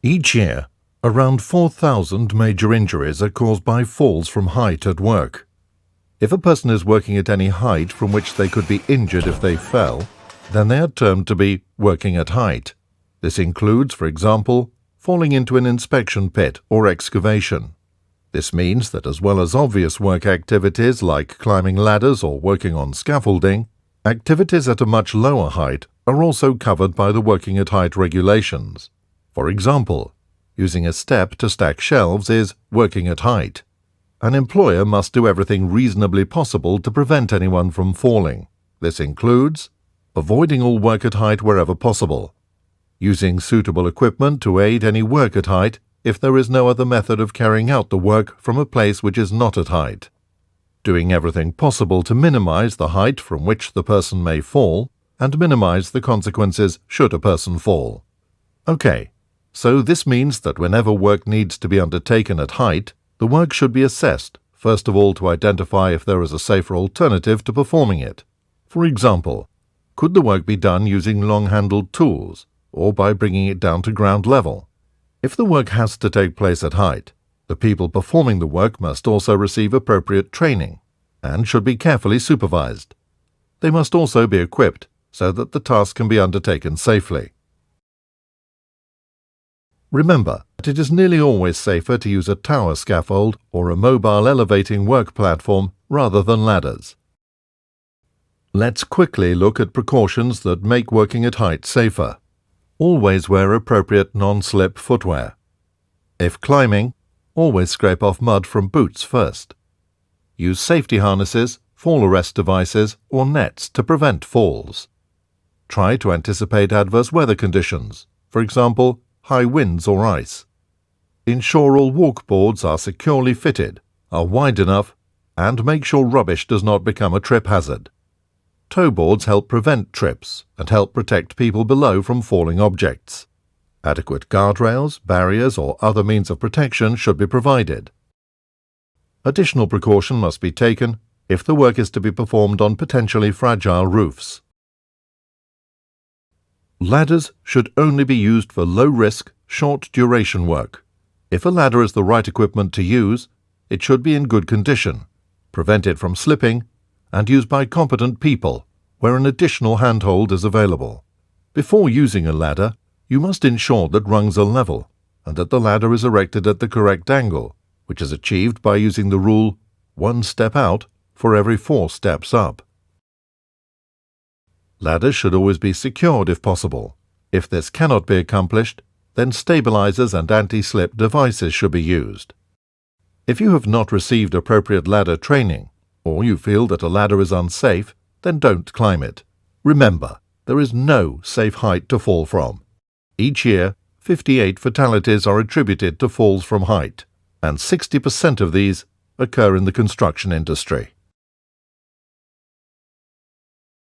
Each year, around 4,000 major injuries are caused by falls from height at work. If a person is working at any height from which they could be injured if they fell, then they are termed to be working at height. This includes, for example, falling into an inspection pit or excavation. This means that as well as obvious work activities like climbing ladders or working on scaffolding, activities at a much lower height are also covered by the working at height regulations. For example, using a step to stack shelves is working at height. An employer must do everything reasonably possible to prevent anyone from falling. This includes avoiding all work at height wherever possible, using suitable equipment to aid any work at height if there is no other method of carrying out the work from a place which is not at height, doing everything possible to minimize the height from which the person may fall and minimize the consequences should a person fall. Okay, so this means that whenever work needs to be undertaken at height, the work should be assessed, first of all to identify if there is a safer alternative to performing it. For example, could the work be done using long-handled tools, or by bringing it down to ground level? If the work has to take place at height, the people performing the work must also receive appropriate training, and should be carefully supervised. They must also be equipped so that the task can be undertaken safely. Remember that it is nearly always safer to use a tower scaffold or a mobile elevating work platform rather than ladders. Let's quickly look at precautions that make working at height safer. Always wear appropriate non-slip footwear. If climbing, always scrape off mud from boots first. Use safety harnesses, fall arrest devices, or nets to prevent falls. Try to anticipate adverse weather conditions, for example, high winds or ice. Ensure all walkboards are securely fitted, are wide enough, and make sure rubbish does not become a trip hazard. Tow boards help prevent trips and help protect people below from falling objects. Adequate guardrails, barriers, or other means of protection should be provided. Additional precaution must be taken if the work is to be performed on potentially fragile roofs. Ladders should only be used for low-risk, short-duration work. If a ladder is the right equipment to use, it should be in good condition, prevent it from slipping, and used by competent people, where an additional handhold is available. Before using a ladder, you must ensure that rungs are level, and that the ladder is erected at the correct angle, which is achieved by using the rule 1 step out for every 4 steps up. Ladders should always be secured if possible. If this cannot be accomplished, then stabilizers and anti-slip devices should be used. If you have not received appropriate ladder training, or you feel that a ladder is unsafe, then don't climb it. Remember, there is no safe height to fall from. Each year, 58 fatalities are attributed to falls from height, and 60% of these occur in the construction industry.